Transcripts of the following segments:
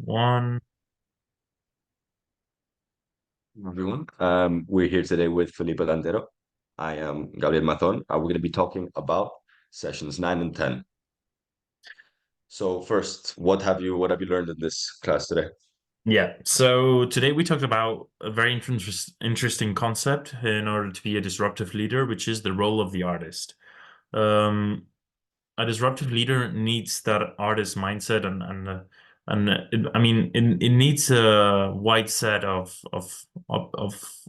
One. Everyone. We're here today with Felipe Landero. I am Gabriel Mathon. We're going to be talking about sessions 9 and 10. So first, what have you learned in this class today? Yeah. So today we talked about a very interesting concept in order to be a disruptive leader, which is the role of the artist. Um, a disruptive leader needs that artist mindset it needs a wide set of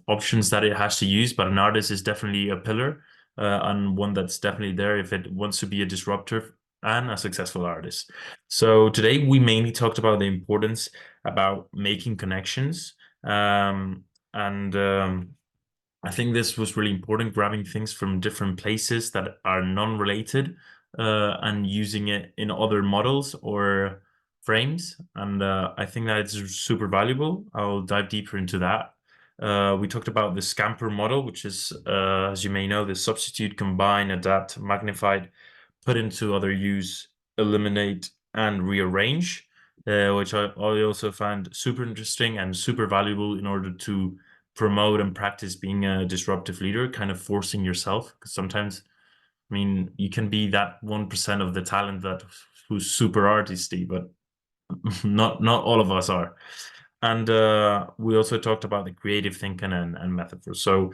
options that it has to use, but an artist is definitely a pillar, and one that's definitely there if it wants to be a disruptor and a successful artist. So today we mainly talked about the importance about making connections, and I think this was really important, grabbing things from different places that are non-related, and using it in other models or frames. And I think that it's super valuable. I'll dive deeper into that. We talked about the scamper model, which is, as you may know, the substitute, combine, adapt, magnified, put into other use, eliminate, and rearrange, which I also find super interesting and super valuable in order to promote and practice being a disruptive leader, kind of forcing yourself. Because sometimes, you can be that 1% of the talent that who's super artisty, but not all of us are. And we also talked about the creative thinking and metaphors. So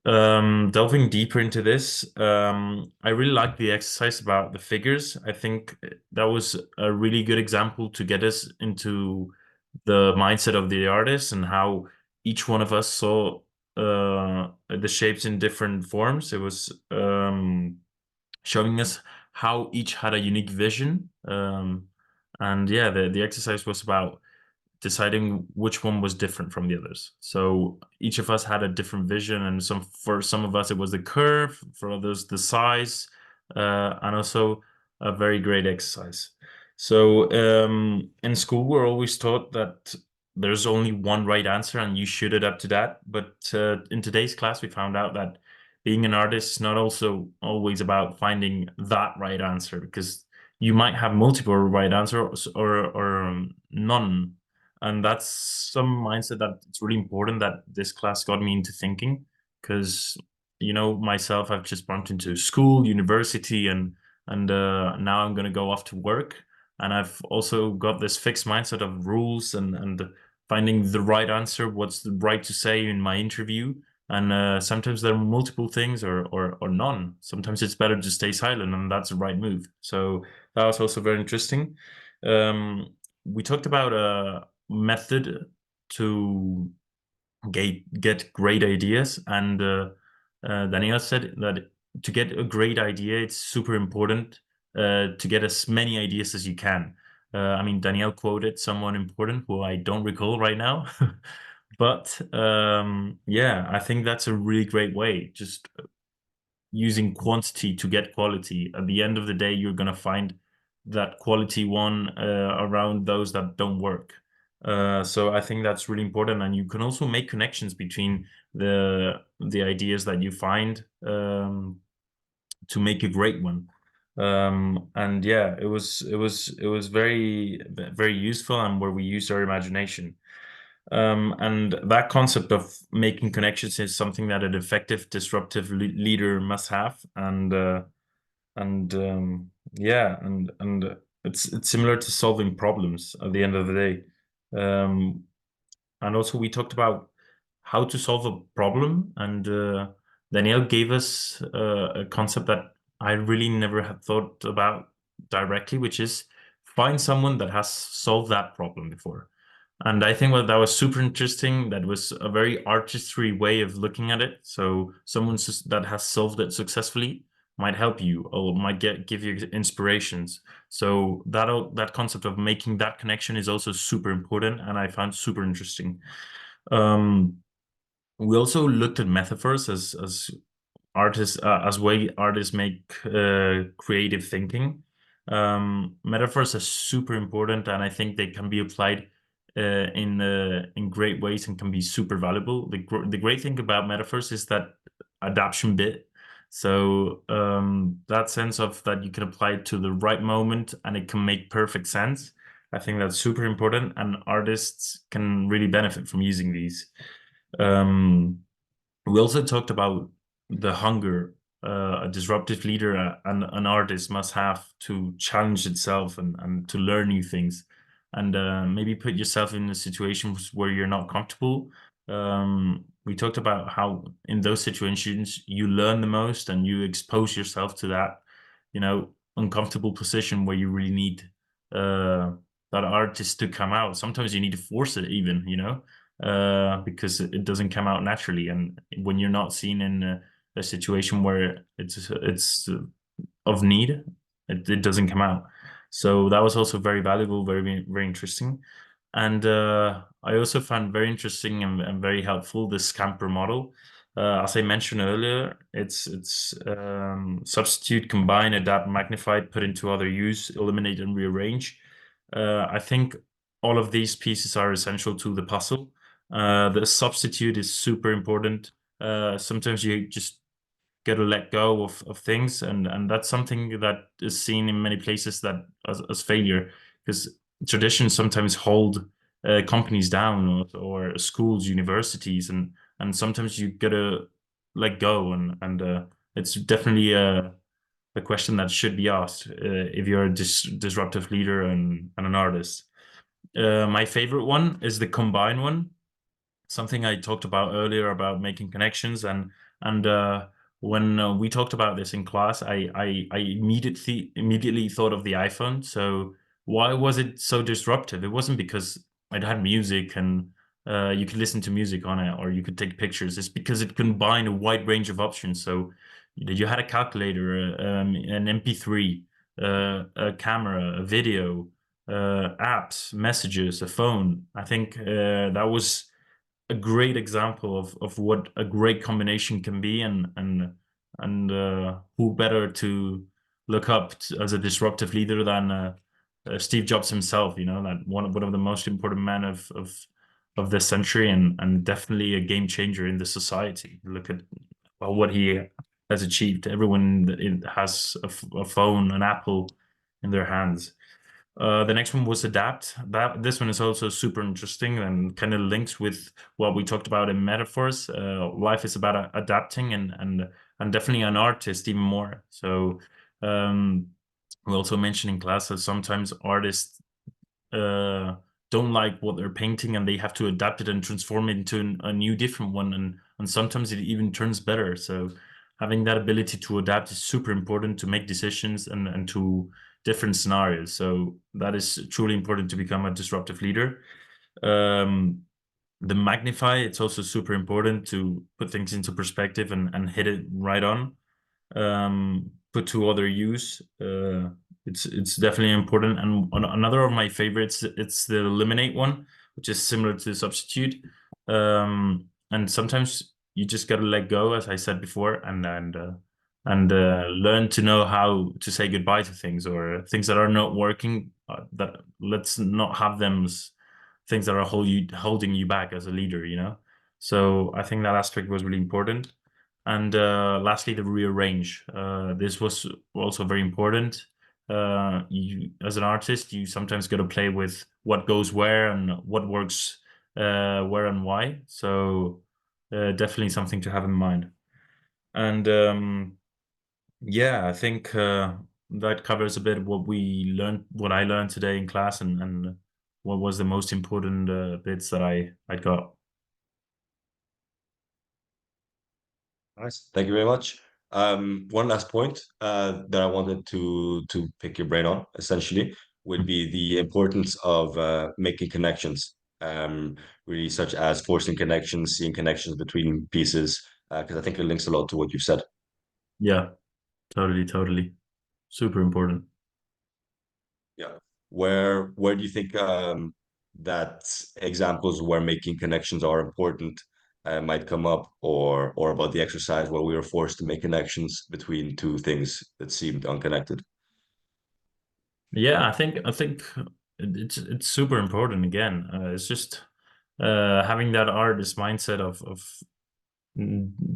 delving deeper into this, I really like the exercise about the figures. I think that was a really good example to get us into the mindset of the artist and how each one of us saw the shapes in different forms. It was showing us how each had a unique vision. And yeah, the exercise was about deciding which one was different from the others. So each of us had a different vision, and for some of us it was the curve, for others the size, and also a very great exercise. So in school, we're always taught that there's only one right answer, and you should adapt to that. But in today's class, we found out that being an artist is not also always about finding that right answer, because you might have multiple right answers or none, and that's some mindset that it's really important that this class got me into thinking. Because myself, I've just bumped into school, university, and now I'm going to go off to work, and I've also got this fixed mindset of rules and finding the right answer, what's the right to say in my interview. And sometimes there are multiple things, or none. Sometimes it's better to stay silent, and that's the right move. So that was also very interesting. We talked about method to get great ideas, and Daniel said that to get a great idea, it's super important to get as many ideas as you can. Daniel quoted someone important who I don't recall right now, but yeah, I think that's a really great way. Just using quantity to get quality. At the end of the day, you're gonna find that quality one around those that don't work. So I think that's really important, and you can also make connections between the ideas that you find, to make a great one. And yeah, it was very useful, and where we used our imagination. And that concept of making connections is something that an effective disruptive leader must have. And yeah, and it's similar to solving problems at the end of the day. Um, and also we talked about how to solve a problem, and Danielle gave us a concept that I really never had thought about directly, which is find someone that has solved that problem before. And I think that was super interesting. That was a very artistry way of looking at it. So someone that has solved it successfully might help you or might give you inspirations. So that concept of making that connection is also super important, and I found super interesting. Um, we also looked at metaphors as artists, as way artists make creative thinking. Metaphors are super important, and I think they can be applied in great ways and can be super valuable. The great thing about metaphors is that adaptation bit. So that sense of that you can apply it to the right moment and it can make perfect sense. I think that's super important, and artists can really benefit from using these. Um, we also talked about the hunger a disruptive leader and an artist must have to challenge itself and to learn new things and maybe put yourself in a situations where you're not comfortable. We talked about how in those situations you learn the most and you expose yourself to that, uncomfortable position where you really need uh, that artist to come out. Sometimes you need to force it even, because it doesn't come out naturally. And when you're not seen in a situation where it's of need, it doesn't come out. So that was also very valuable, very very interesting. And I also found very interesting and very helpful the scamper model. As I mentioned earlier, it's substitute, combine, adapt, magnify, put into other use, eliminate, and rearrange. I think all of these pieces are essential to the puzzle. The substitute is super important. Sometimes you just got to let go of things, and that's something that is seen in many places that as failure, because traditions sometimes hold companies down, or schools, universities, and sometimes you gotta let go, and it's definitely a question that should be asked if you're a disruptive leader and an artist. My favorite one is the combine one, something I talked about earlier about making connections, and when we talked about this in class, I immediately thought of the iPhone. So why was it so disruptive? It wasn't because it had music and you could listen to music on it or you could take pictures. It's because it combined a wide range of options. So you had a calculator, an MP3, a camera, a video, apps, messages, a phone. I think that was a great example of what a great combination can be, and who better to look up as a disruptive leader than Steve Jobs himself, that one of the most important men of this century, and definitely a game changer in the society. Look at, well, what he has achieved. Everyone has a phone, an Apple in their hands. The next one was adapt. That this one is also super interesting and kind of links with what we talked about in metaphors. Life is about adapting, and definitely an artist even more. So um, we also mentioned in class that sometimes artists uh, don't like what they're painting and they have to adapt it and transform it into a new different one, and sometimes it even turns better. So having that ability to adapt is super important to make decisions and to different scenarios. So that is truly important to become a disruptive leader. um, the magnify, it's also super important to put things into perspective and hit it right on, put to other use. It's definitely important. And another of my favorites, it's the eliminate one, which is similar to substitute. And sometimes you just gotta let go, as I said before, and learn to know how to say goodbye to things, or things that are not working. That let's not have them things that are holding you back as a leader. So I think that aspect was really important. And lastly, the rearrange. This was also very important. You, as an artist, you sometimes got to play with what goes where and what works where and why. So definitely something to have in mind. And yeah, I think that covers a bit what I learned today in class, and what was the most important bits that I got. Nice. Thank you very much. One last point that I wanted to pick your brain on, essentially, would be the importance of making connections, really, such as forcing connections, seeing connections between pieces, because I think it links a lot to what you've said. Yeah, totally, totally. Super important. Yeah. Where do you think that examples where making connections are important might come up, or about the exercise where we were forced to make connections between two things that seemed unconnected? Yeah, I think it's super important again. It's just having that artist mindset of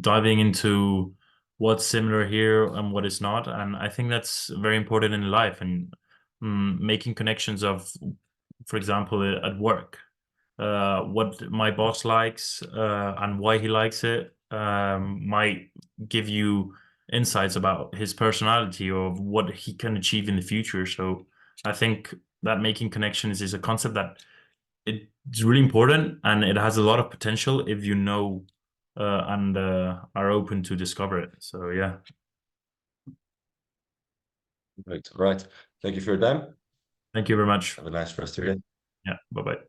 diving into what's similar here and what is not. And I think that's very important in life, and making connections of for example, at work, what my boss likes and why he likes it might give you insights about his personality or what he can achieve in the future. So I think that making connections is a concept that it's really important, and it has a lot of potential if you know and are open to discover it. So yeah, Right. All right. Thank you for your time. thank you very much. Have a nice rest of your day. Yeah, bye bye.